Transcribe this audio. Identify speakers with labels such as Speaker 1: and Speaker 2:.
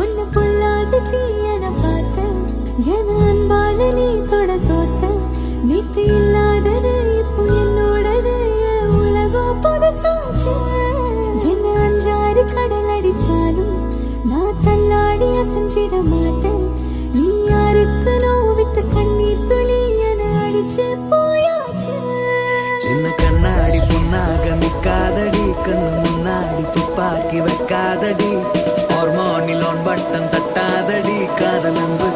Speaker 1: ஒன்னு பொல்லாத தீயன பார்த்த என அன்பால நீ தொட தோத்த நீத்து இல்லாதது இப்போ என்னோடது உலகம் புதுசாச்சு என்ன அஞ்சாறு கடல் அடிச்சாலும் நான் தள்ளாடி அசைஞ்சிட மாட்டேன் நீ யாருக்கு நோவிட்டு கண்ணீர் துளி என அடிச்சு போயாச்சு
Speaker 2: சின்ன கண்ணாடி பொண்ணாக நிக்காதடி கண்ணு முன்னாடி துப்பாக்கி வைக்காதடி ஹார்மோனில் ஆன் பட்டன் தட்டாதடி காதல் அன்பு